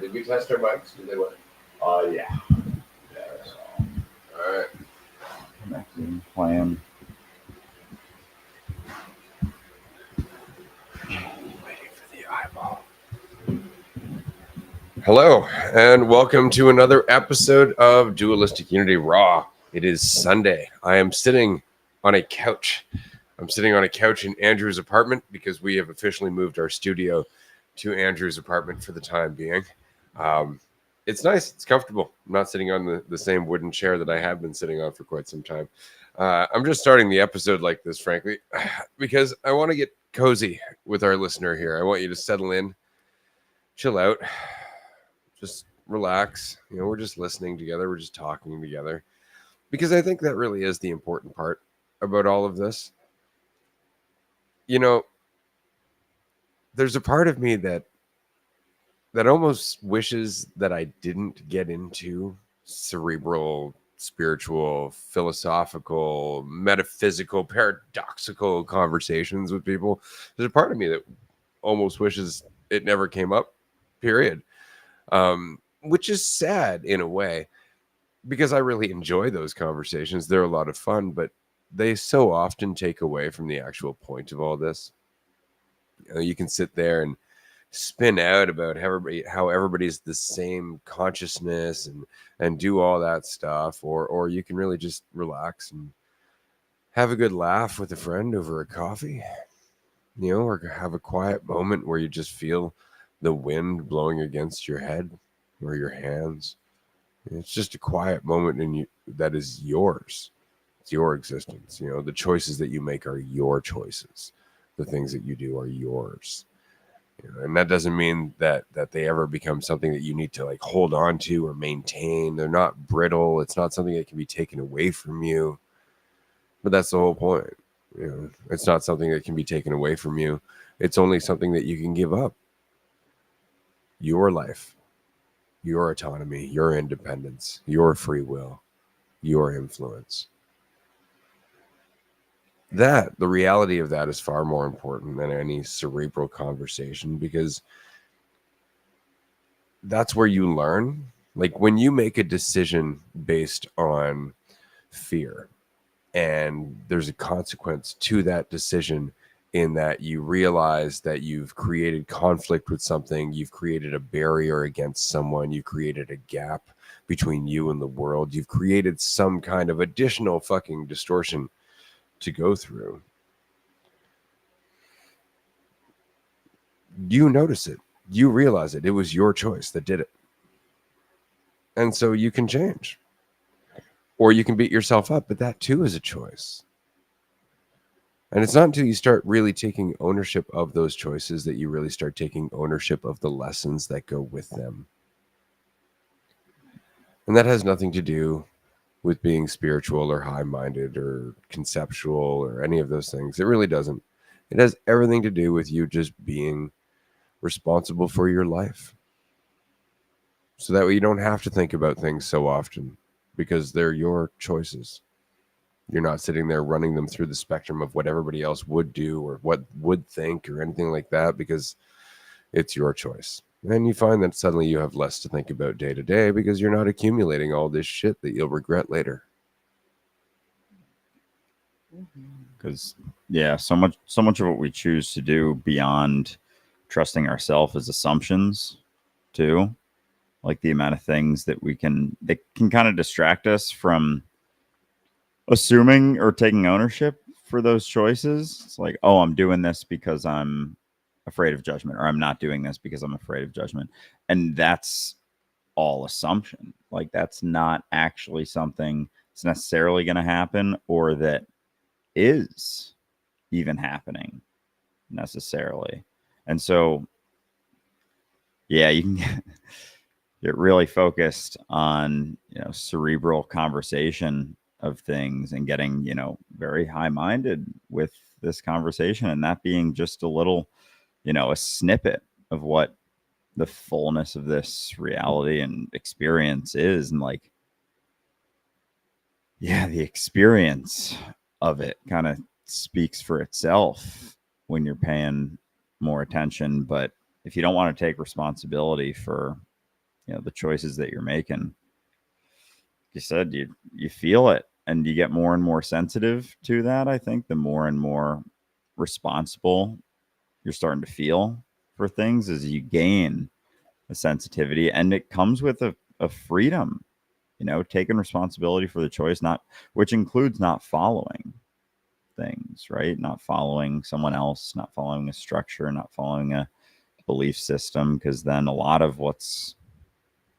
Did we test our mics? Did they work? Yeah. So, all right. Connecting, plan. Waiting for the eyeball. Hello, and welcome to another episode of Dualistic Unity Raw. It is Sunday. I am sitting on a couch. I'm sitting on a couch in Andrew's apartment because we have officially moved our studio to Andrew's apartment for the time being. It's nice. It's comfortable. I'm not sitting on the same wooden chair that I have been sitting on for quite some time. I'm just starting the episode like this, frankly, because I want to get cozy with our listener here. I want you to settle in, chill out, just relax. You know, we're just listening together. We're just talking together, because I think that really is the important part about all of this. You know, there's a part of me that almost wishes that I didn't get into cerebral, spiritual, philosophical, metaphysical, paradoxical conversations with people. There's a part of me that almost wishes it never came up, period. Which is sad in a way, because I really enjoy those conversations. They're a lot of fun, but they so often take away from the actual point of all this. You know, you can sit there and spin out about how everybody's the same consciousness and do all that stuff, or you can really just relax and have a good laugh with a friend over a coffee, you know, or have a quiet moment where you just feel the wind blowing against your head or your hands. It's just a quiet moment in you that is yours. It's your existence. You know, the choices that you make are your choices. The things that you do are yours. You know, and that doesn't mean that they ever become something that you need to like hold on to or maintain. They're not brittle. It's not something that can be taken away from you. But that's the whole point. You know, it's not something that can be taken away from you. It's only something that you can give up. Your life, your autonomy, your independence, your free will, your influence. The reality of that is far more important than any cerebral conversation, because that's where you learn. Like when you make a decision based on fear and there's a consequence to that decision, in that you realize that you've created conflict with something, you've created a barrier against someone, you've created a gap between you and the world, you've created some kind of additional fucking distortion to go through. You notice it. You realize it. It was your choice that did it. And so you can change. Or you can beat yourself up, but that too is a choice. And it's not until you start really taking ownership of those choices that you really start taking ownership of the lessons that go with them. And that has nothing to do with being spiritual or high-minded or conceptual or any of those things. It really doesn't. It has everything to do with you just being responsible for your life. So that way you don't have to think about things so often, because they're your choices. You're not sitting there running them through the spectrum of what everybody else would do or what would think or anything like that, because it's your choice. And you find that suddenly you have less to think about day to day, because you're not accumulating all this shit that you'll regret later. Because so much of what we choose to do beyond trusting ourselves is assumptions too. Like the amount of things that can kind of distract us from assuming or taking ownership for those choices. It's like, oh, I'm doing this because I'm afraid of judgment, or I'm not doing this because I'm afraid of judgment. And that's all assumption. Like that's not actually something that's necessarily going to happen, or that is even happening necessarily. And so, yeah, you can get really focused on, cerebral conversation of things and getting, very high-minded with this conversation, and that being just a little, a snippet of what the fullness of this reality and experience is. And like, yeah, the experience of it kind of speaks for itself when you're paying more attention. But if you don't want to take responsibility for the choices that you're making. You said you feel it, and you get more and more sensitive to that. I think the more and more responsible you're starting to feel for things as you gain a sensitivity, and it comes with a freedom, taking responsibility for the choice, not which includes not following things, right? Not following someone else, not following a structure, not following a belief system, because then a lot of what's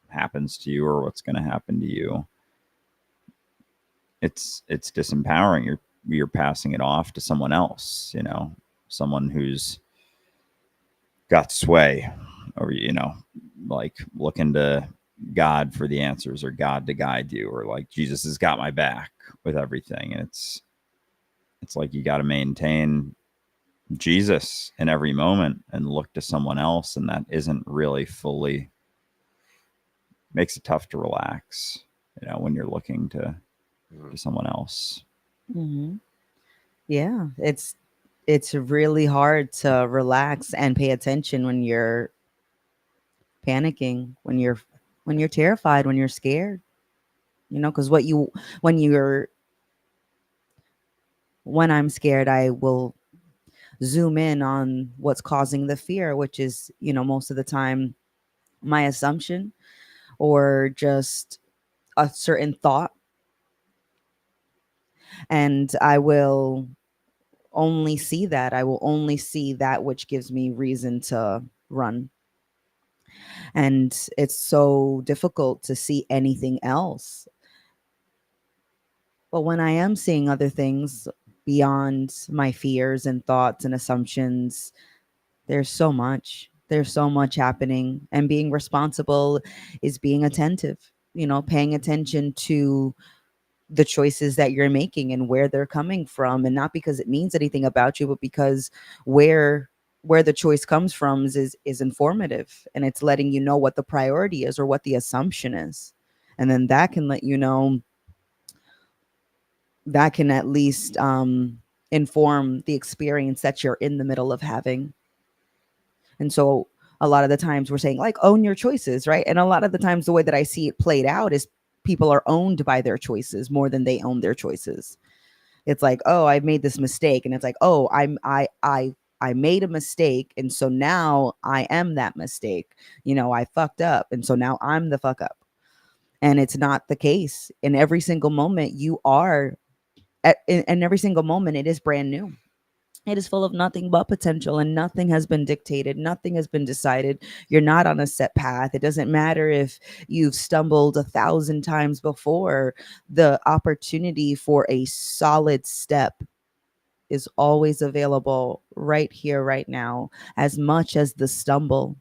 happens to you or what's going to happen to you, it's disempowering. You're passing it off to someone else, someone who's got sway, or like looking to God for the answers, or God to guide you, or like Jesus has got my back with everything. And it's like you got to maintain Jesus in every moment and look to someone else, and that isn't really fully, makes it tough to relax, when you're looking to someone else. Mm-hmm. Yeah, it's really hard to relax and pay attention when you're panicking, when you're terrified, when you're scared. Because when you're when I'm scared, I will zoom in on what's causing the fear, which is, most of the time my assumption or just a certain thought. And I will only see that which gives me reason to run. And it's so difficult to see anything else. But when I am seeing other things beyond my fears and thoughts and assumptions, there's so much happening. And being responsible is being attentive, paying attention to the choices that you're making and where they're coming from, and not because it means anything about you, but because where the choice comes from is informative, and it's letting you know what the priority is or what the assumption is. And then that can let you know, that can at least inform the experience that you're in the middle of having. And so a lot of the times we're saying, like, own your choices, right? And a lot of the times the way that I see it played out is people are owned by their choices more than they own their choices. It's like, oh, I made this mistake, and it's like, oh, I made a mistake, and so now I am that mistake. I fucked up, and so now I'm the fuck up. And it's not the case. In every single moment, you are in every single moment, it is brand new. It is full of nothing but potential, and nothing has been dictated. Nothing has been decided. You're not on a set path. It doesn't matter if you've stumbled 1,000 times before. The opportunity for a solid step is always available right here, right now, as much as the stumble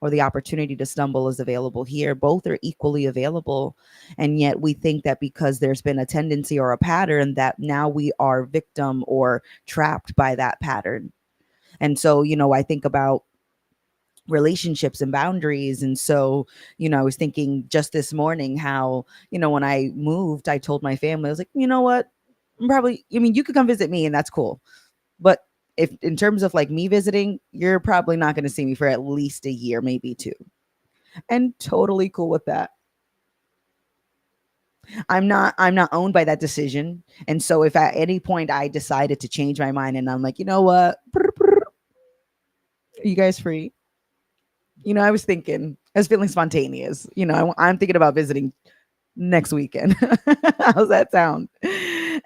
or the opportunity to stumble is available here. Both are equally available. And yet we think that because there's been a tendency or a pattern, that now we are victim or trapped by that pattern. And so, I think about relationships and boundaries. And so, I was thinking just this morning how, when I moved, I told my family, I was like, you know what? You could come visit me and that's cool. But if in terms of like me visiting, you're probably not going to see me for at least a year, maybe two. And totally cool with that. I'm not owned by that decision. And so if at any point I decided to change my mind and I'm like, you know what? Are you guys free? I was feeling spontaneous. I'm thinking about visiting next weekend. How's that sound?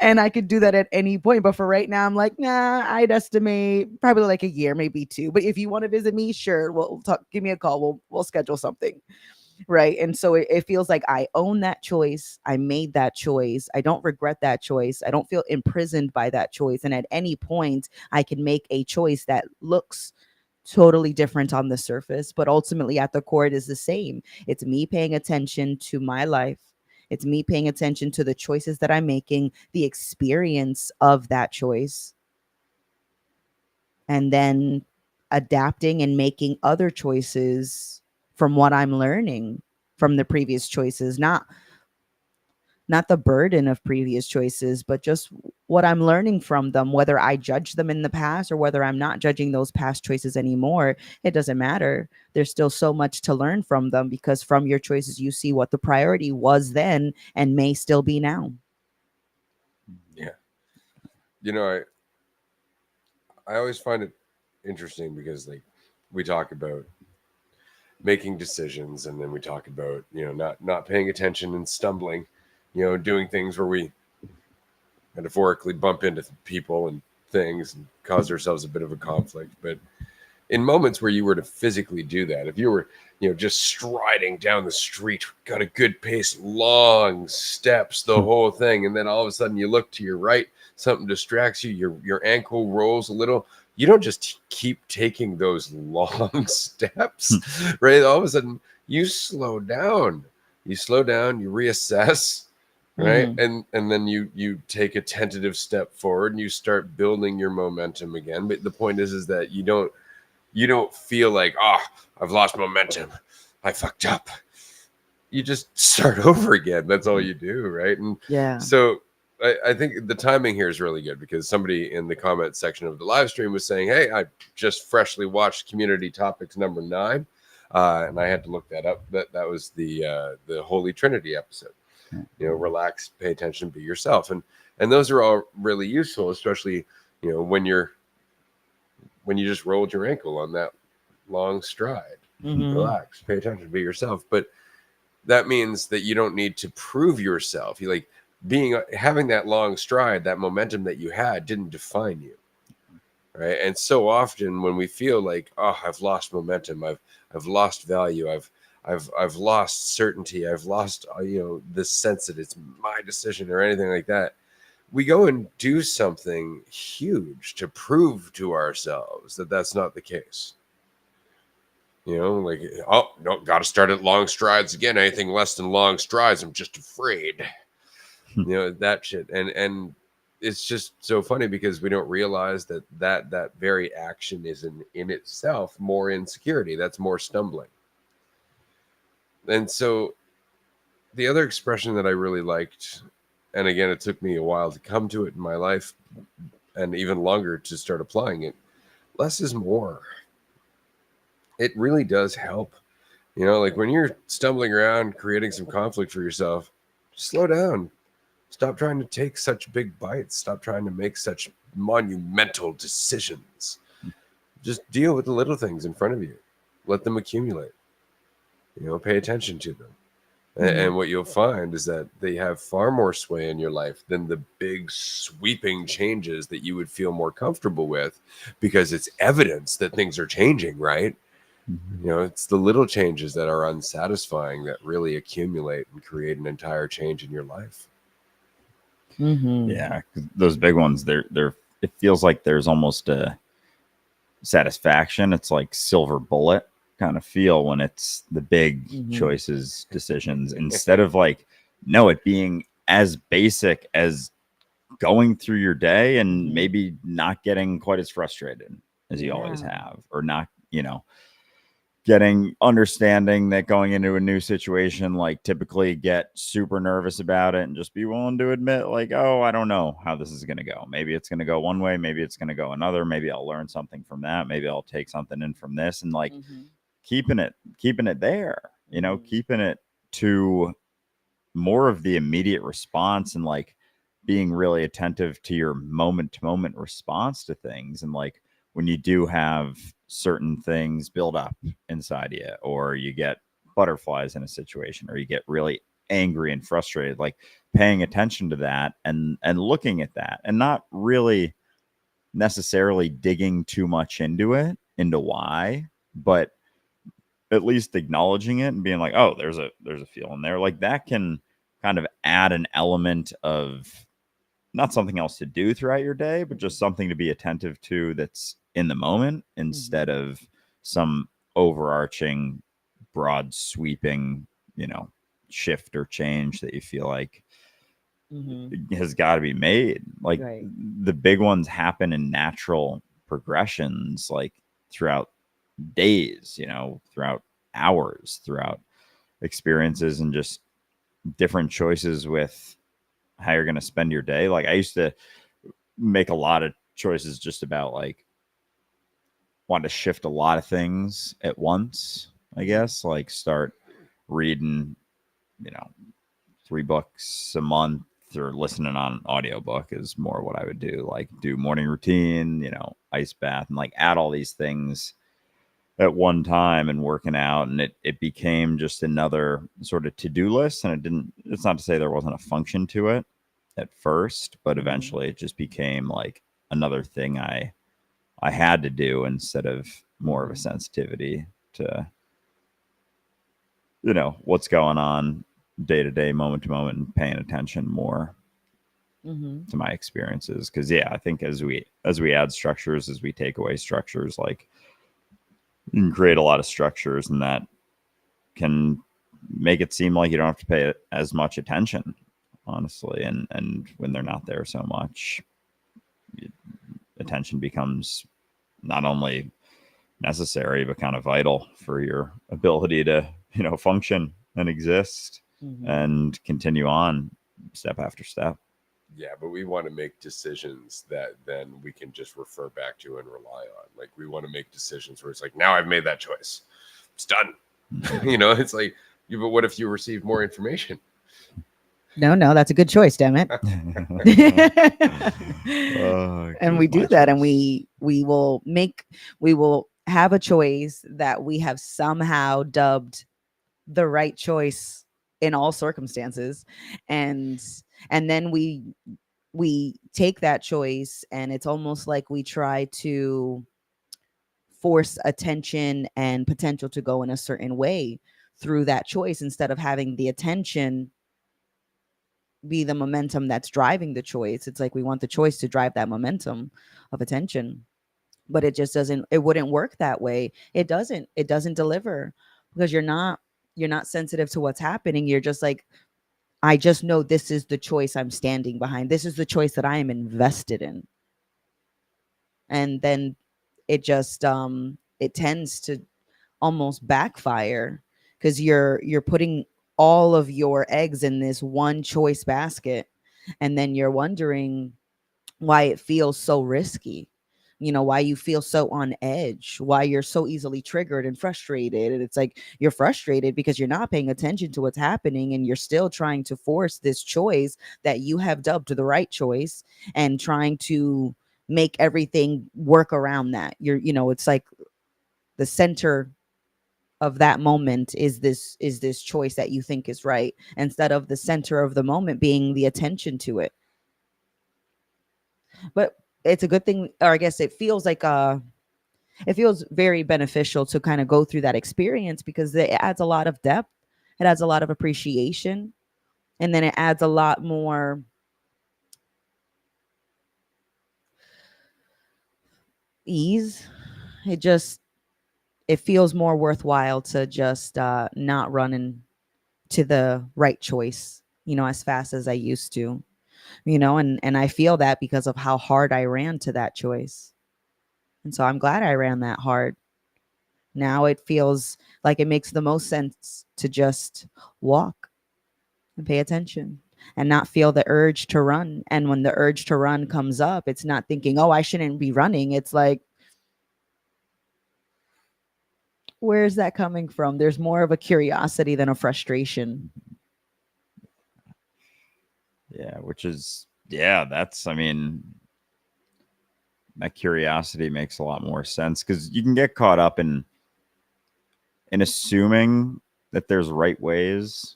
And I could do that at any point. But for right now, I'm like, nah, I'd estimate probably like a year, maybe two. But if you want to visit me, sure, we'll talk. Give me a call. We'll schedule something. Right. And so it feels like I own that choice. I made that choice. I don't regret that choice. I don't feel imprisoned by that choice. And at any point, I can make a choice that looks totally different on the surface, but ultimately at the core, it is the same. It's me paying attention to my life. It's me paying attention to the choices that I'm making, the experience of that choice, and then adapting and making other choices from what I'm learning from the previous choices, not the burden of previous choices, but just what I'm learning from them, whether I judge them in the past or whether I'm not judging those past choices anymore, it doesn't matter. There's still so much to learn from them, because from your choices, you see what the priority was then and may still be now. Yeah. You know, I always find it interesting because like we talk about making decisions, and then we talk about, you know, not paying attention and stumbling, you know, doing things where we metaphorically bump into people and things and cause ourselves a bit of a conflict. But in moments where you were to physically do that, if you were, you know, just striding down the street, got a good pace, long steps, the whole thing, and then all of a sudden you look to your right, something distracts you, your ankle rolls a little, you don't just keep taking those long steps, right? All of a sudden you slow down, you reassess, right? Mhm. And then you take a tentative step forward and you start building your momentum again. But the point is that you don't feel like, oh, I've lost momentum, I fucked up. You just start over again. That's all you do, right? And Yeah. so I think the timing here is really good, because somebody in the comment section of the live stream was saying, hey, I just freshly watched Community Topics number 9. And I had to look that up. That was the Holy Trinity episode. You know, relax, pay attention, be yourself. And those are all really useful, especially, you know, when you just rolled your ankle on that long stride. Mhm. Relax, pay attention, be yourself. But that means that you don't need to prove yourself. You like having that long stride, that momentum that you had didn't define you, right? And so often when we feel like, oh, I've lost momentum, I've lost value, I've lost certainty, I've lost, you know, this sense that it's my decision or anything like that, we go and do something huge to prove to ourselves that that's not the case. You know, like, oh, no, got to start at long strides again. Anything less than long strides, I'm just afraid. You know, that shit. And it's just so funny because we don't realize that very action is in itself more insecurity. That's more stumbling. And so the other expression that I really liked, and again, it took me a while to come to it in my life and even longer to start applying it, less is more. It really does help. You know, like when you're stumbling around, creating some conflict for yourself, just slow down. Stop trying to take such big bites. Stop trying to make such monumental decisions. Just deal with the little things in front of you. Let them accumulate. You know, pay attention to them. And Mhm. what you'll find is that they have far more sway in your life than the big sweeping changes that you would feel more comfortable with, because it's evidence that things are changing, right? You know, it's the little changes that are unsatisfying that really accumulate and create an entire change in your life. Mhm. Yeah, 'cause those big ones, they're. It feels like there's almost a satisfaction. It's like silver bullet kind of feel when it's the big Mhm. choices, decisions, instead of like, no, it being as basic as going through your day and Mhm. maybe not getting quite as frustrated as you always Yeah. have, or not, you know, getting understanding that going into a new situation, like typically get super nervous about it and just be willing to admit, like, oh, I don't know how this is going to go. Maybe it's going to go one way, maybe it's going to go another. Maybe I'll learn something from that. Maybe I'll take something in from this, and like Mhm. keeping it there, you know, Mhm. keeping it to more of the immediate response, and like being really attentive to your moment to moment response to things. And like when you do have certain things build up inside you, or you get butterflies in a situation, or you get really angry and frustrated, like paying attention to that and looking at that, and not really necessarily digging too much into why, but at least acknowledging it and being like, oh, there's a feeling there, like that can kind of add an element of not something else to do throughout your day, but just something to be attentive to that's in the moment, instead Mhm. of some overarching, broad sweeping, you know, shift or change that you feel like Mhm. has got to be made. Like Right. the big ones happen in natural progressions, like throughout days, you know, throughout hours, throughout experiences, and just different choices with how you're going to spend your day. Like I used to, make a lot of choices just about like want to shift a lot of things at once, I guess. Like start reading, 3 books a month or listening on an audiobook is more what I would do. Like do morning routine, ice bath, and like add all these things at one time and working out. And it became just another sort of to-do list. And it's not to say there wasn't a function to it at first, but eventually it just became like another thing I had to do instead of more of a sensitivity to, what's going on day to day, moment to moment, and paying attention more to my experiences. Because I think as we add structures, as we take away structures, like you can create a lot of structures, and that can make it seem like you don't have to pay as much attention, honestly. And when they're not there so much, attention becomes not only necessary but kind of vital for your ability to function and exist and continue on step after step. Yeah, but we want to make decisions that then we can just refer back to and rely on. Like we want to make decisions where it's like, now I've made that choice, it's done. It's like, but what if you receive more information? No, that's a good choice, damn it. And we do that, and we will have a choice that we have somehow dubbed the right choice in all circumstances, and then we take that choice, and it's almost like we try to force attention and potential to go in a certain way through that choice, instead of having the attention be the momentum that's driving the choice. It's like we want the choice to drive that momentum of attention, but it just doesn't, it wouldn't work that way. It doesn't deliver, because you're not sensitive to what's happening. You're just like, I just know this is the choice I'm standing behind. This is the choice that I am invested in. And then it just it tends to almost backfire, because you're putting all of your eggs in this one choice basket, and then you're wondering why it feels so risky, why you feel so on edge, why you're so easily triggered and frustrated. And it's like, you're frustrated because you're not paying attention to what's happening, and you're still trying to force this choice that you have dubbed the right choice, and trying to make everything work around that. It's like the center of that moment is this choice that you think is right, instead of the center of the moment being the attention to it. But it's a good thing, or I guess it feels like it feels very beneficial to kind of go through that experience, because it adds a lot of depth, it adds a lot of appreciation, and then it adds a lot more ease. It feels more worthwhile to just not run into the right choice, as fast as I used to, and I feel that because of how hard I ran to that choice. And so I'm glad I ran that hard. Now it feels like it makes the most sense to just walk and pay attention and not feel the urge to run. And when the urge to run comes up, it's not thinking, oh, I shouldn't be running. It's like, where is that coming from? There's more of a curiosity than a frustration. Yeah, which is, that's, I mean, that curiosity makes a lot more sense, because you can get caught up in assuming that there's right ways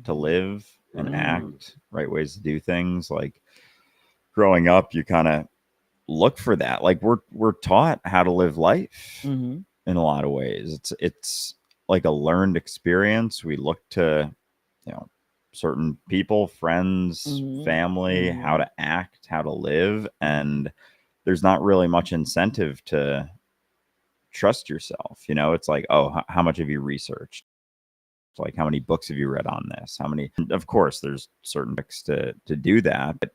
to live and act, right ways to do things. Like growing up, you kind of look for that. Like we're taught how to live life in a lot of ways. It's like a learned experience. We look to, certain people, friends, family, how to act, how to live, and there's not really much incentive to trust yourself. It's like, oh, how much have you researched? It's like, how many books have you read on this? How many? Of course, there's certain books to do that, but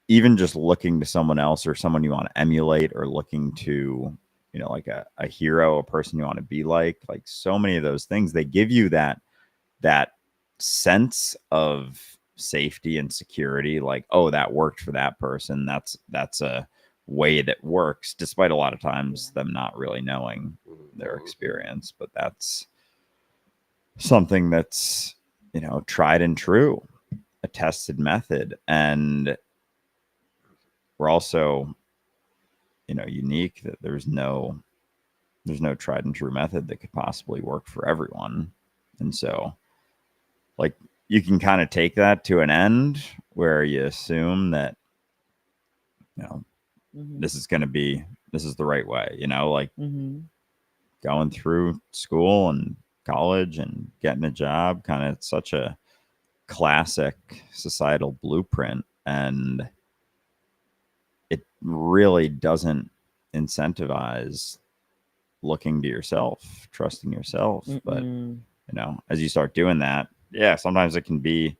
even just looking to someone else or someone you want to emulate, or looking to, like a hero, a person you want to be like so many of those things, they give you that sense of safety and security, like, oh, that worked for that person, that's a way that works, despite a lot of times them not really knowing their experience. But that's something that's, you know, tried and true, a tested method. And we're also, you know, unique that there's no tried and true method that could possibly work for everyone. And so, like, you can kind of take that to an end where you assume that, you know, this is the right way, you know, like going through school and college and getting a job, kind of such a classic societal blueprint. And it really doesn't incentivize looking to yourself, trusting yourself. But, you know, as you start doing that, yeah, sometimes it can be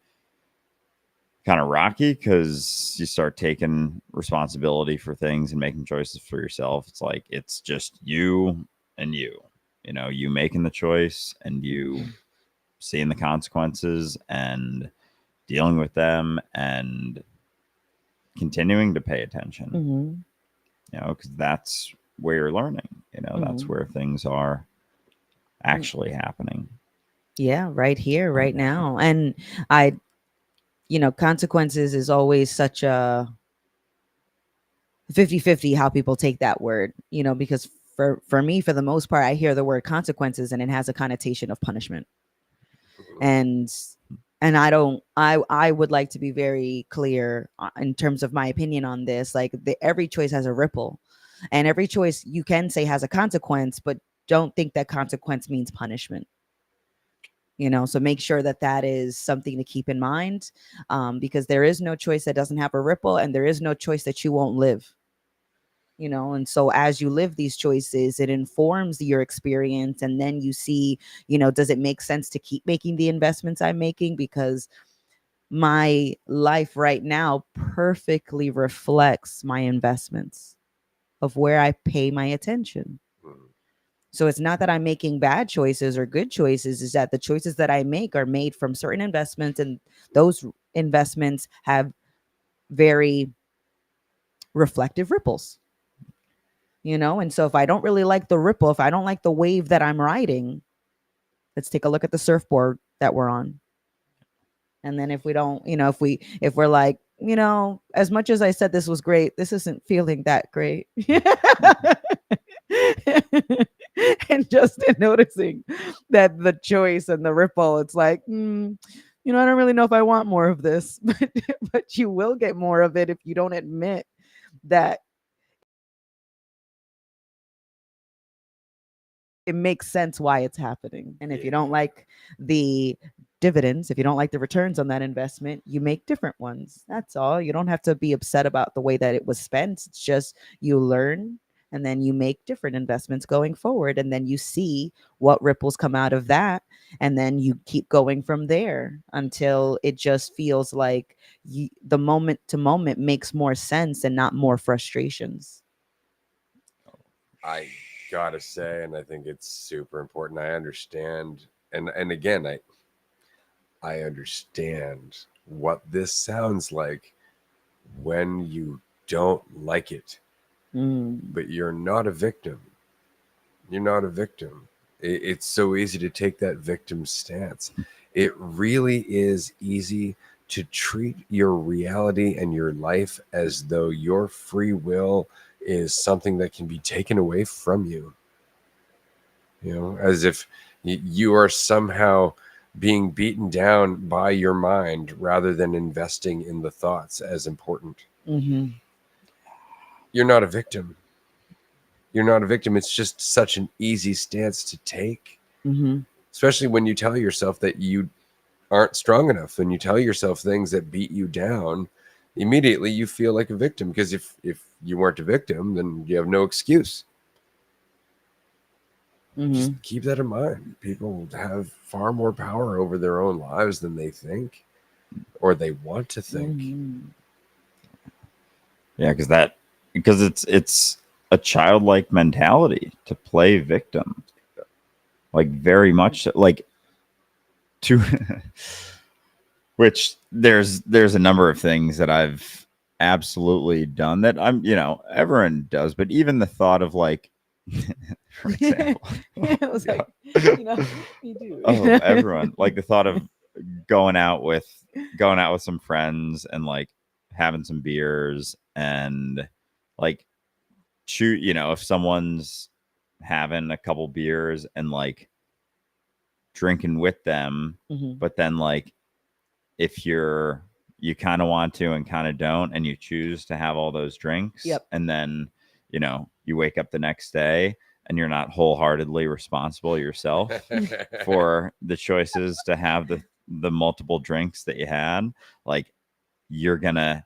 kind of rocky because you start taking responsibility for things and making choices for yourself. It's like, it's just you and you know, you making the choice and you seeing the consequences and dealing with them and continuing to pay attention, you know, because that's where you're learning, you know, that's where things are actually happening. Yeah, right here, right now. And you know, consequences is always such a 50-50 how people take that word, you know, because for me, for the most part, I hear the word consequences and it has a connotation of punishment. And I would like to be very clear in terms of my opinion on this. Like, every choice has a ripple, and every choice you can say has a consequence, but don't think that consequence means punishment. You know, so make sure that that is something to keep in mind, because there is no choice that doesn't have a ripple, and there is no choice that you won't live. You know, and so as you live these choices, it informs your experience, and then you see, you know, does it make sense to keep making the investments I'm making? Because my life right now perfectly reflects my investments of where I pay my attention. So it's not that I'm making bad choices or good choices, is that the choices that I make are made from certain investments, and those investments have very reflective ripples. You know, and so if I don't really like the ripple, if I don't like the wave that I'm riding, let's take a look at the surfboard that we're on. And then if we don't, you know, if we're like, you know, as much as I said this was great, this isn't feeling that great. And just in noticing that the choice and the ripple, it's like, you know, I don't really know if I want more of this, but you will get more of it if you don't admit that it makes sense why it's happening. And if you don't like the dividends, if you don't like the returns on that investment, you make different ones. That's all. You don't have to be upset about the way that it was spent. It's just you learn, and then you make different investments going forward, and then you see what ripples come out of that, and then you keep going from there until it just feels like the moment to moment makes more sense and not more frustrations. I gotta say, and I think it's super important. I understand, and again, I understand what this sounds like when you don't like it, but you're not a victim. You're not a victim. It's so easy to take that victim stance. It really is easy to treat your reality and your life as though your free will is something that can be taken away from you. You know, as if you are somehow being beaten down by your mind rather than investing in the thoughts as important. You're not a victim. You're not a victim. It's just such an easy stance to take, especially when you tell yourself that you aren't strong enough, and you tell yourself things that beat you down. Immediately you feel like a victim, because if you weren't a victim, then you have no excuse. Just keep that in mind. People have far more power over their own lives than they think, or they want to think. Yeah, because it's a childlike mentality to play victim, like very much like to Which there's a number of things that I've absolutely done that I'm, everyone does, but even the thought of like, for example, It was yeah. like, me too. Oh, everyone, like the thought of going out with some friends and like having some beers and like shoot, if someone's having a couple beers and like drinking with them, Mhm. but then like if you kind of want to and kind of don't and you choose to have all those drinks Yep. and then you wake up the next day and you're not wholeheartedly responsible yourself for the choices to have the multiple drinks that you had, like you're gonna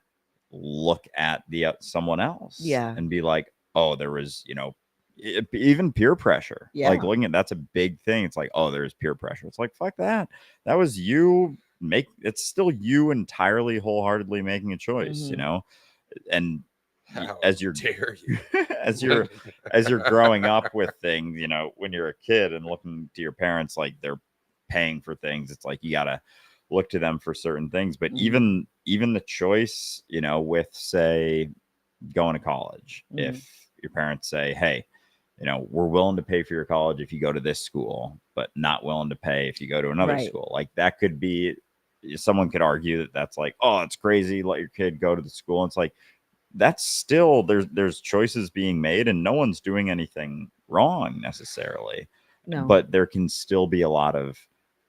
look at the someone else Yeah. and be like, oh, there was even peer pressure. Like Yeah. looking at that's a big thing. It's like, oh, there's peer pressure. It's like, fuck that. That was you it's still you entirely wholeheartedly making a choice, Mhm. and How as you're dare you? as you're growing up with things, when you're a kid and looking to your parents like they're paying for things, it's like you gotta look to them for certain things. But Mhm. even the choice, with say going to college, Mhm. if your parents say, hey, we're willing to pay for your college if you go to this school, but not willing to pay if you go to another Right. school. Like that could be, someone could argue that that's like, oh, it's crazy. Let your kid go to the school. And it's like, that's still there's choices being made and no one's doing anything wrong necessarily, No. but there can still be a lot of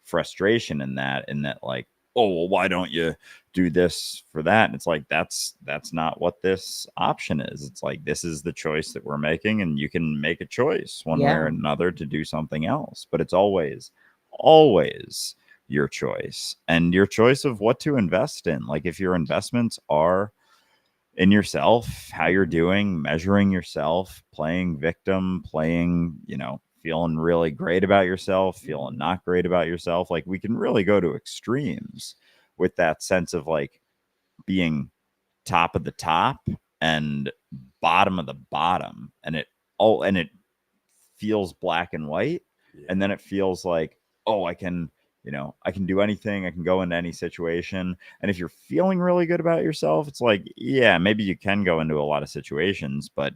frustration in that like, oh well, why don't you do this for that? And it's like that's not what this option is. It's like this is the choice that we're making and you can make a choice one way or Yeah. another to do something else, but it's always your choice and your choice of what to invest in. Like if your investments are in yourself, how you're doing, measuring yourself, playing victim, feeling really great about yourself, feeling not great about yourself. Like we can really go to extremes with that sense of like being top of the top and bottom of the bottom. And it feels black and white. Yeah. And then it feels like, oh, I can do anything. I can go into any situation. And if you're feeling really good about yourself, it's like, yeah, maybe you can go into a lot of situations, but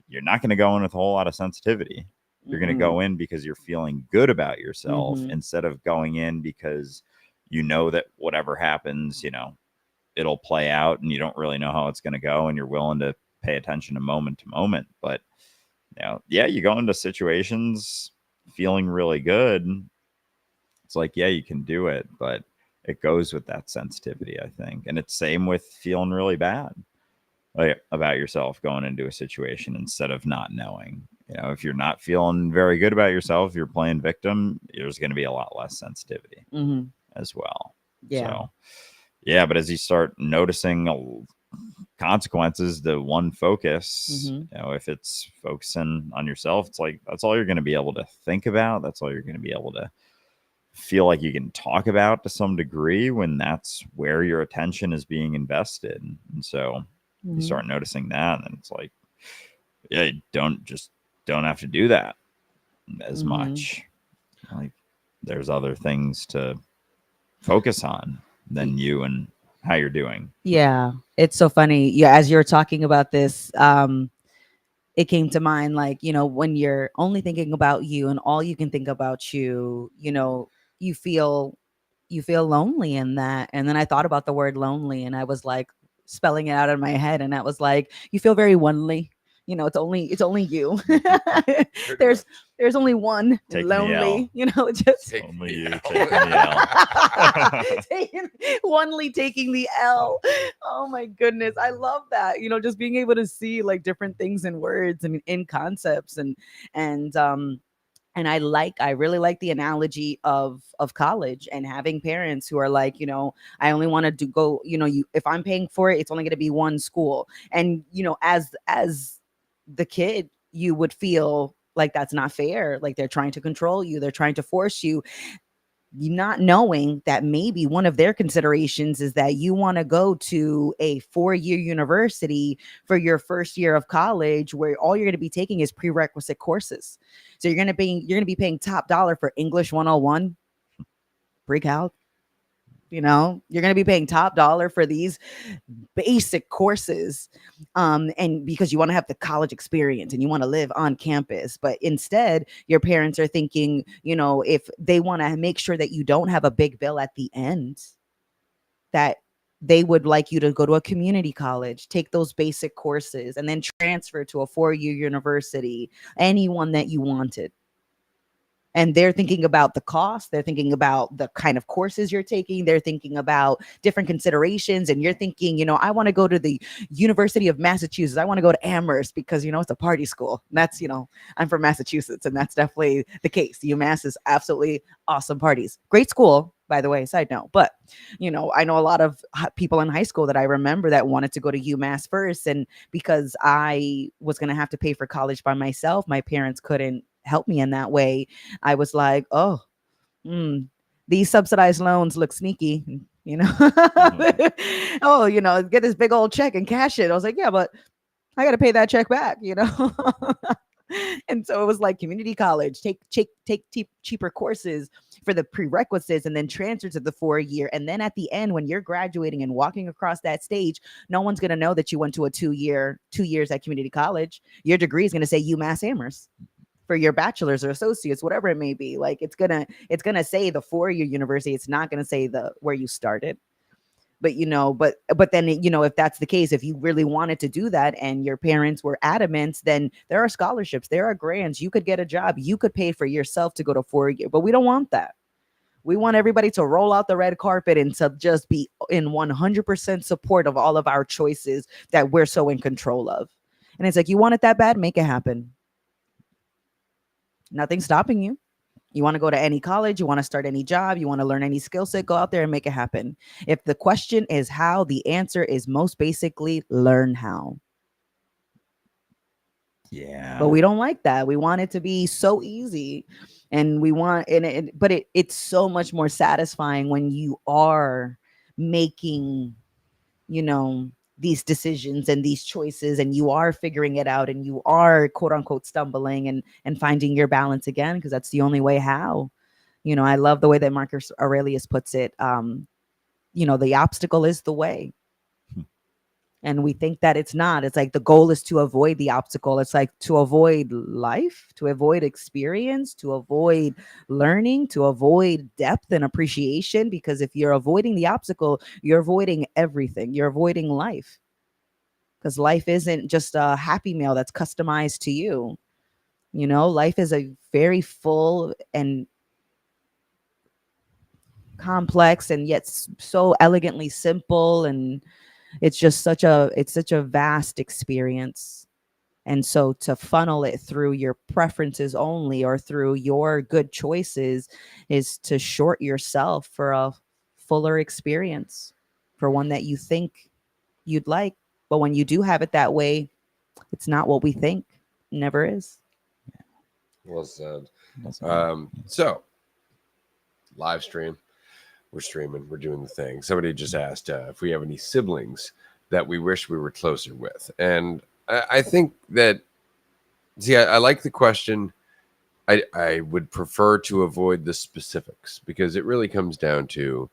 you're not going to go in with a whole lot of sensitivity. You're going to go in because you're feeling good about yourself Mhm. instead of going in because you know that whatever happens, it'll play out and you don't really know how it's going to go and you're willing to pay attention to moment. But yeah, you go into situations feeling really good. It's like, yeah, you can do it, but it goes with that sensitivity, I think. And it's same with feeling really bad like about yourself going into a situation instead of not knowing. If you're not feeling very good about yourself, you're playing victim, there's going to be a lot less sensitivity Mhm. as well. Yeah. So, yeah, but as you start noticing consequences to one focus, Mhm. if it's focusing on yourself, it's like that's all you're going to be able to think about. That's all you're going to be able to feel like you can talk about to some degree when that's where your attention is being invested. And so you Mhm. start noticing that, and it's like, yeah, you don't have to do that as Mhm. much. Like there's other things to focus on than you and how you're doing. Yeah. It's so funny. Yeah, as you're talking about this, it came to mind like, when you're only thinking about you and all you can think about you, you feel lonely in that. And then I thought about the word lonely and I was like spelling it out in my head and I was like, you feel very lonely. It's only you. Pretty there's much. there's only one Taking the L. lonely, just Take Only the you L. taking the L. taking the L. Oh my goodness. I love that. Just being able to see like different things in words and in concepts and I really like the analogy of college and having parents who are like, I only want to go, if I'm paying for it, it's only going to be one school. And as the kid, you would feel like that's not fair, like they're trying to control you, they're trying to force you, not knowing that maybe one of their considerations is that you want to go to a 4-year university for your first year of college where all you're going to be taking is prerequisite courses. So you're going to be paying top dollar for English 101, pre-calc, You know, you're going to be paying top dollar for these basic courses, and because you want to have the college experience and you want to live on campus. But instead, your parents are thinking, you know, if they want to make sure that you don't have a big bill at the end, that they would like you to go to a community college, take those basic courses, and then transfer to a 4-year university, anyone that you wanted. And they're thinking about the cost. They're thinking about the kind of courses you're taking. They're thinking about different considerations. And you're thinking, you know, I want to go to the University of Massachusetts. I want to go to Amherst because, you know, it's a party school. And that's, you know, I'm from Massachusetts, and that's definitely the case. UMass is absolutely awesome parties. Great school, by the way, side note. But, you know, I know a lot of people in high school that I remember that wanted to go to UMass first. And because I was going to have to pay for college by myself, my parents couldn't help me in that way. I was like, oh, these subsidized loans look sneaky, you know. Oh, you know, get this big old check and cash it. I was like, yeah, but I got to pay that check back, you know. And so it was like community college, take cheaper courses for the prerequisites, and then transfer to the 4-year. And then at the end, when you're graduating and walking across that stage, no one's going to know that you went to a 2 years at community college. Your degree is going to say UMass Amherst for your bachelor's or associates, whatever it may be. Like it's gonna say the 4-year university. It's not gonna say the where you started. But you know, but then, you know, if that's the case, if you really wanted to do that and your parents were adamant, then there are scholarships, there are grants, you could get a job, you could pay for yourself to go to 4-year. But we don't want that. We want everybody to roll out the red carpet and to just be in 100% support of all of our choices that we're so in control of. And it's like, you want it that bad, make it happen. Nothing's stopping you. You want to go to any college, you want to start any job, you want to learn any skill set, go out there and make it happen. If the question is how, the answer is most basically learn how. Yeah. But we don't like that. We want it to be so easy. And we want, but it's so much more satisfying when you are making, you know, these decisions and these choices, and you are figuring it out, and you are quote unquote stumbling and finding your balance again, because that's the only way how. You know, I love the way that Marcus Aurelius puts it. You know, the obstacle is the way. And we think that it's not. It's like the goal is to avoid the obstacle. It's like to avoid life, to avoid experience, to avoid learning, to avoid depth and appreciation. Because if you're avoiding the obstacle, you're avoiding everything. You're avoiding life. Because life isn't just a Happy Meal that's customized to you. You know, life is a very full and complex and yet so elegantly simple, and it's just such a vast experience. And so to funnel it through your preferences only, or through your good choices, is to short yourself for a fuller experience, for one that you think you'd like. But when you do have it that way, it's not what we think. It never is. Well said. That's not- So live stream. We're streaming. We're doing the thing. Somebody just asked if we have any siblings that we wish we were closer with. And I think that, see, I like the question. I would prefer to avoid the specifics, because it really comes down to,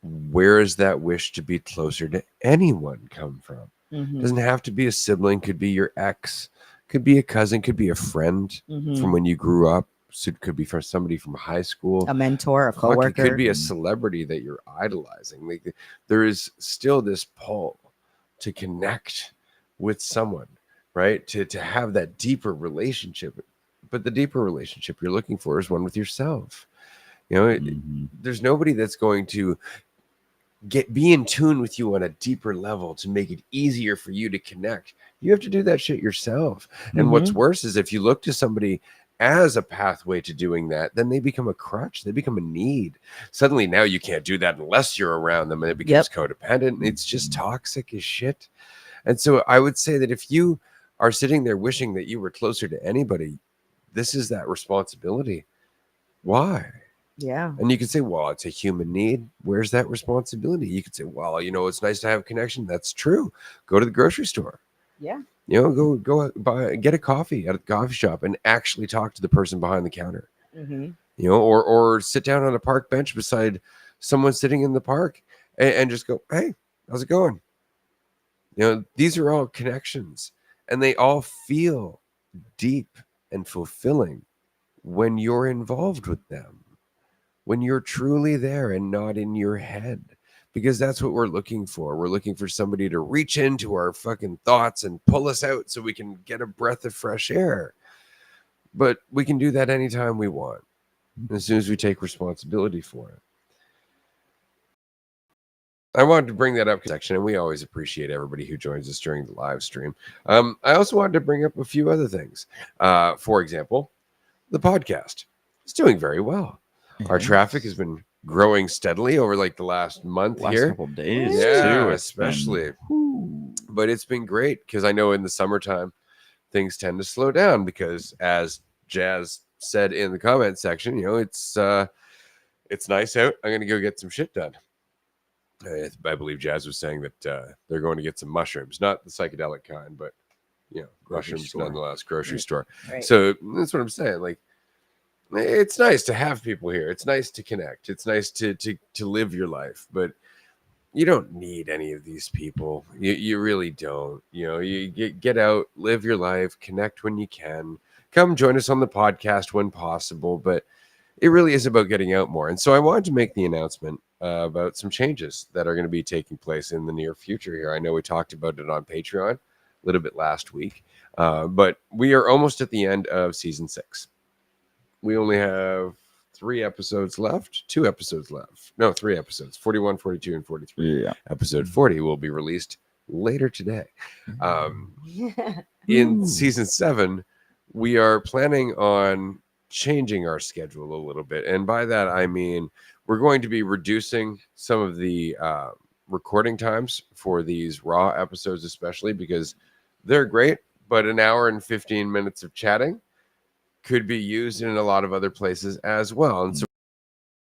where is that wish to be closer to anyone come from? Mhm. Doesn't have to be a sibling. Could be your ex. Could be a cousin. Could be a friend Mhm. from when you grew up. So it could be from somebody from high school. A mentor, a Fuck, coworker. it could be a celebrity that you're idolizing. Like, there is still this pull to connect with someone, right? To have that deeper relationship. But the deeper relationship you're looking for is one with yourself. You know, there's nobody that's going to be in tune with you on a deeper level to make it easier for you to connect. You have to do that shit yourself. And what's worse is if you look to somebody as a pathway to doing that, then they become a crutch. They become a need. Suddenly now you can't do that unless you're around them, and it becomes codependent. It's just toxic as shit. And so I would say that if you are sitting there wishing that you were closer to anybody, this is that responsibility. Why? Yeah. And you could say, well, it's a human need. Where's that responsibility? You could say, well, you know, it's nice to have a connection. That's true. Go to the grocery store. Yeah. You know, go get a coffee at a coffee shop and actually talk to the person behind the counter. Mm-hmm. You know, or sit down on a park bench beside someone sitting in the park and just go, hey, how's it going? These are all connections, and they all feel deep and fulfilling when you're involved with them, when you're truly there and not in your head, because that's what we're looking for. We're looking for somebody to reach into our fucking thoughts and pull us out so we can get a breath of fresh air. But we can do that anytime we want, as soon as we take responsibility for it. I wanted to bring that up section, and we always appreciate everybody who joins us during the live stream. I also wanted to bring up a few other things. For example, the podcast is doing very well. Our traffic has been growing steadily over like the last month last couple of days yeah, too, especially. But it's been great because I know in the summertime things tend to slow down because, as Jazz said in the comment section, it's nice out. I'm gonna go get some shit done. I believe Jazz was saying that they're going to get some mushrooms, not the psychedelic kind, but mushrooms nonetheless, grocery store. Right. So that's what I'm saying. Like, it's nice to have people here. It's nice to connect. It's nice to live your life, but you don't need any of these people. You really don't. You get out, live your life, connect when you can. Come join us on the podcast when possible, but it really is about getting out more. And so I wanted to make the announcement about some changes that are going to be taking place in the near future here. I know we talked about it on Patreon a little bit last week, but we are almost at the end of season 6. We only have 3 episodes left, 2 episodes left. No, 3 episodes, 41, 42, and 43. Yeah. Episode 40 will be released later today. In season 7, we are planning on changing our schedule a little bit. And by that, I mean, we're going to be reducing some of the recording times for these Raw episodes, especially because they're great, but an hour and 15 minutes of chatting could be used in a lot of other places as well. And so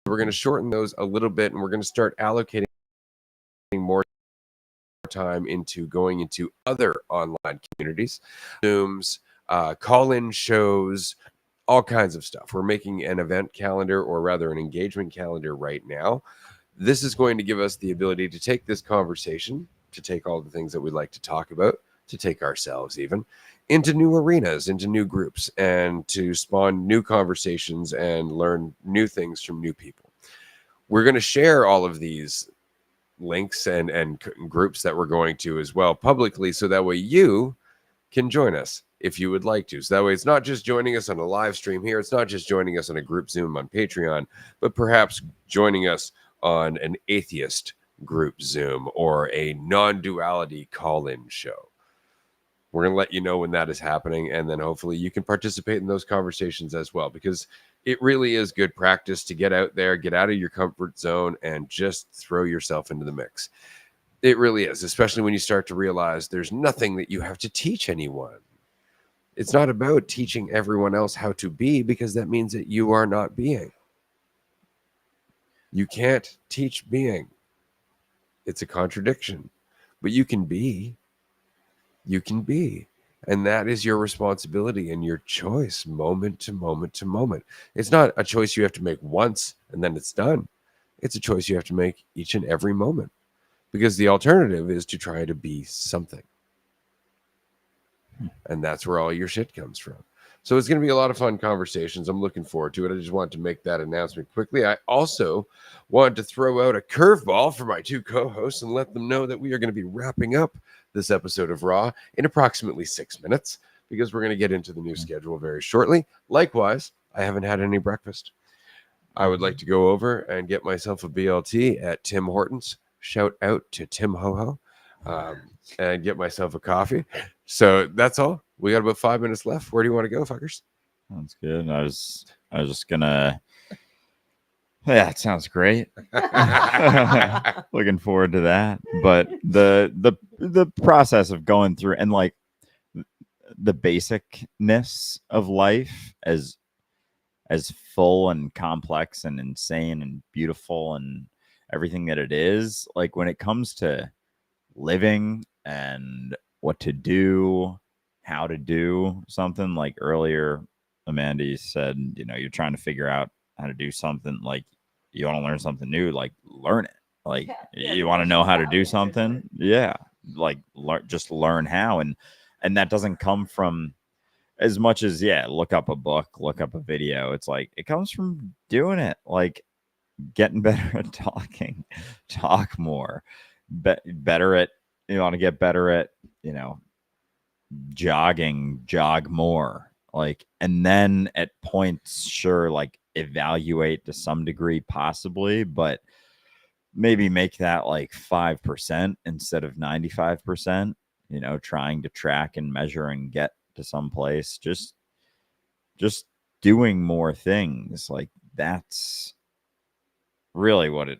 we're going to shorten those a little bit, and we're going to start allocating more time into going into other online communities, Zooms, call-in shows, all kinds of stuff. We're making an event calendar, or rather an engagement calendar right now. This is going to give us the ability to take this conversation, to take all the things that we'd like to talk about, to take ourselves even into new arenas, into new groups, and to spawn new conversations and learn new things from new people. We're going to share all of these links and groups that we're going to as well publicly, so that way you can join us if you would like to. So that way it's not just joining us on a live stream here, it's not just joining us on a group Zoom on Patreon, but perhaps joining us on an atheist group Zoom or a non-duality call-in show. We're going to let you know when that is happening, and then hopefully you can participate in those conversations as well, because it really is good practice to get out there, get out of your comfort zone, and just throw yourself into the mix. It really is, especially when you start to realize there's nothing that you have to teach anyone. It's not about teaching everyone else how to be, because that means that you are not being. You can't teach being. It's a contradiction, but you can be. You can be. And that is your responsibility and your choice, moment to moment to moment. It's not a choice you have to make once and then it's done. It's a choice you have to make each and every moment, because the alternative is to try to be something. And that's where all your shit comes from. So it's going to be a lot of fun conversations. I'm looking forward to it. I just wanted to make that announcement quickly. I also wanted to throw out a curveball for my 2 co-hosts and let them know that we are going to be wrapping up this episode of Raw in approximately 6 minutes, because we're going to get into the new schedule very shortly. Likewise, I haven't had any breakfast. I would like to go over and get myself a BLT at Tim Hortons. Shout out to Tim Ho Ho. And get myself a coffee. So that's all. We got about 5 minutes left. Where do you want to go, fuckers? Sounds good. I was just gonna. Yeah, it sounds great. Looking forward to that. But the process of going through and like the basicness of life as full and complex and insane and beautiful and everything that it is, like when it comes to living and what to do, how to do something, like earlier Amanda said, you're trying to figure out how to do something, like you want to learn something new, like learn it. Like Yeah, you want to know how to do something, yeah, like just learn how. And that doesn't come from as much as, yeah, look up a book, look up a video. It's like it comes from doing it, like getting better at talking, talk more, better at, you want to get better at, you know, jogging, jog more, like, and then at points, sure, like evaluate to some degree possibly, but maybe make that like 5% instead of 95%, you know, trying to track and measure and get to some place. Just doing more things, like that's really what it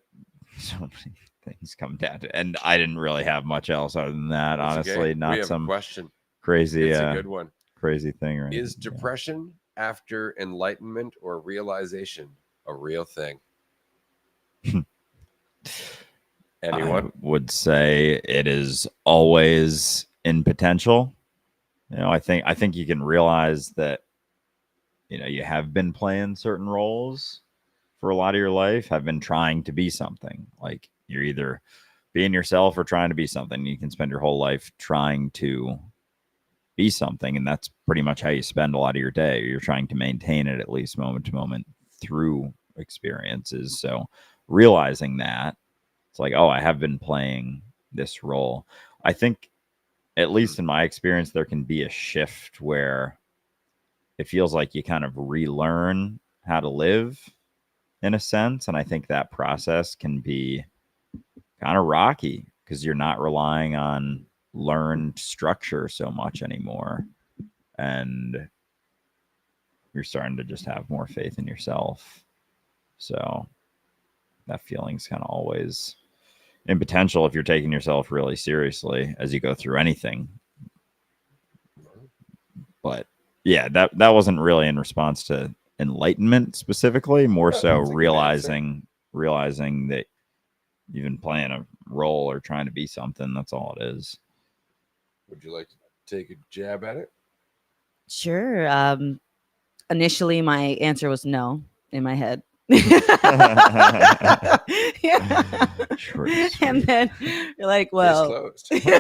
so many things come down to. And I didn't really have much else other than that. That's honestly, okay. not We have a some question. crazy It's a good one. crazy thing, right? Is depression after enlightenment or realization a real thing? Anyone? I would say it is always in potential. You know, I think you can realize that, you know, you have been playing certain roles for a lot of your life, have been trying to be something. Like you're either being yourself or trying to be something. You can spend your whole life trying to be something, and that's pretty much how you spend a lot of your day. You're trying to maintain it at least moment to moment through experiences. So realizing that, it's like, oh, I have been playing this role. I think, at least in my experience, there can be a shift where it feels like you kind of relearn how to live in a sense. And I think that process can be kind of rocky because you're not relying on learned structure so much anymore. And you're starting to just have more faith in yourself. So that feeling's kind of always in potential if you're taking yourself really seriously as you go through anything. But yeah, that wasn't really in response to enlightenment specifically, more so realizing that you've been playing a role or trying to be something. That's all it is. Would you like to take a jab at it? Sure. Initially, my answer was no in my head. Yeah. Short and And sweet. then you're like, Case well, closed. it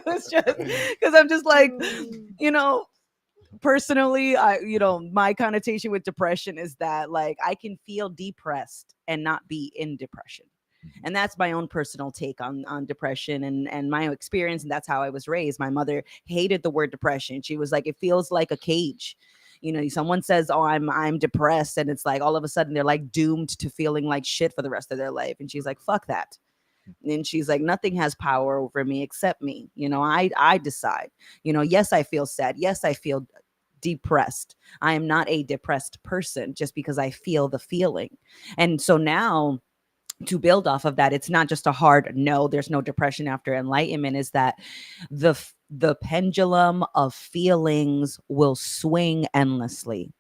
was just because I'm just like, you know, personally, my connotation with depression is that like I can feel depressed and not be in depression. And that's my own personal take on depression and my experience. And that's how I was raised. My mother hated the word depression. She was like, it feels like a cage. You know, someone says, oh, I'm depressed, and it's like all of a sudden they're like doomed to feeling like shit for the rest of their life. And she's like, fuck that. And she's like, nothing has power over me except me. You know, I decide. You know, yes, I feel sad. Yes, I feel depressed. I am not a depressed person just because I feel the feeling. And so now, to build off of that, it's not just a hard no, there's no depression after enlightenment, is that the pendulum of feelings will swing endlessly.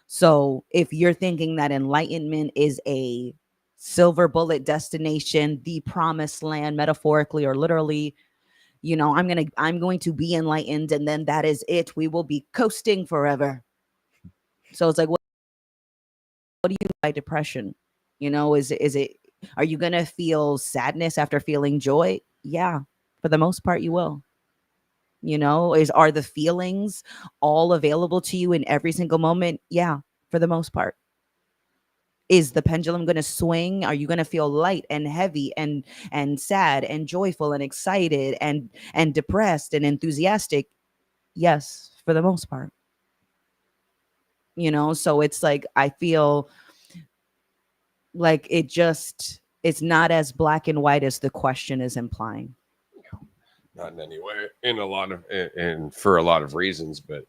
So if you're thinking that enlightenment is a silver bullet destination, the promised land, metaphorically or literally, you know, I'm going to be enlightened and then that is it, we will be coasting forever. So it's like, what do you mean by depression? You know, is it are you gonna feel sadness after feeling joy? Yeah, for the most part, you will. You know, are the feelings all available to you in every single moment? Yeah, for the most part. Is the pendulum going to swing? Are you going to feel light and heavy and sad and joyful and excited and depressed and enthusiastic? Yes, for the most part. You know, so it's like I feel like it's not as black and white as the question is implying. Not in any way, in a lot of, and for a lot of reasons, but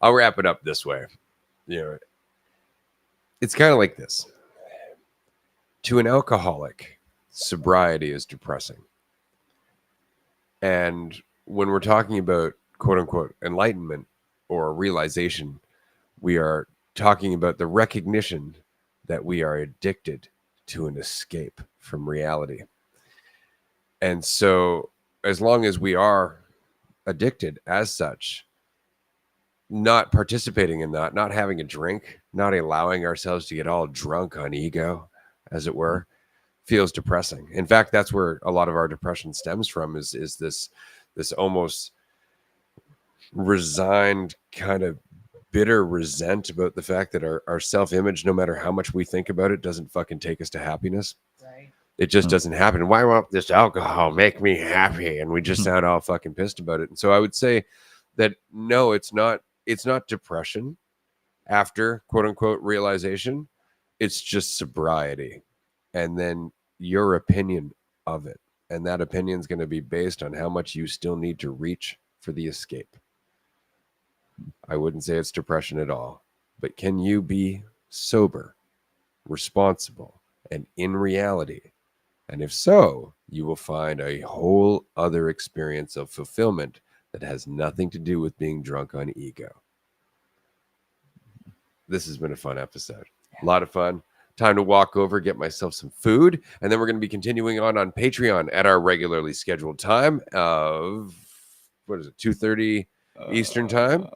I'll wrap it up this way. You know, it's kind of like this. To an alcoholic, sobriety is depressing. And when we're talking about quote unquote enlightenment or realization, we are talking about the recognition that we are addicted to an escape from reality. And so, as long as we are addicted as such, not participating in that, not having a drink, not allowing ourselves to get all drunk on ego, as it were, feels depressing. In fact, that's where a lot of our depression stems from, is this almost resigned kind of bitter resent about the fact that our self-image, no matter how much we think about it, doesn't fucking take us to happiness. Right. It just doesn't happen. Why won't this alcohol make me happy? And we just sound all fucking pissed about it. And so I would say that no, it's not depression after quote unquote realization. It's just sobriety. And then your opinion of it. And that opinion is going to be based on how much you still need to reach for the escape. I wouldn't say it's depression at all, but can you be sober, responsible, and in reality? And if so, you will find a whole other experience of fulfillment that has nothing to do with being drunk on ego. This has been a fun episode. A lot of fun. Time to walk over, get myself some food, and then we're going to be continuing on Patreon at our regularly scheduled time of, what is it, 2:30 Eastern time?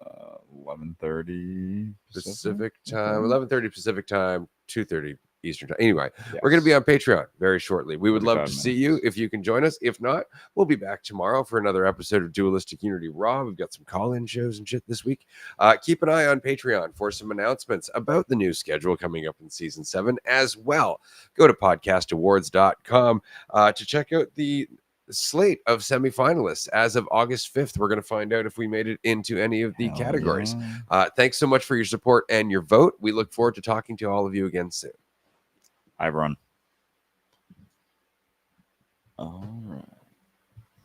11:30 Pacific time, 11:30 Pacific time, 2:30 Eastern time. Anyway, we're going to be on Patreon very shortly. We would love to see you if you can join us. If not, we'll be back tomorrow for another episode of Dualistic Unity Raw. We've got some call-in shows and shit this week. Keep an eye on Patreon for some announcements about the new schedule coming up in season 7 as well. Go to podcastawards.com to check out the slate of semifinalists as of August 5th. We're going to find out if we made it into any of the categories. Thanks so much for your support and your vote. We look forward to talking to all of you again soon. I run. All right.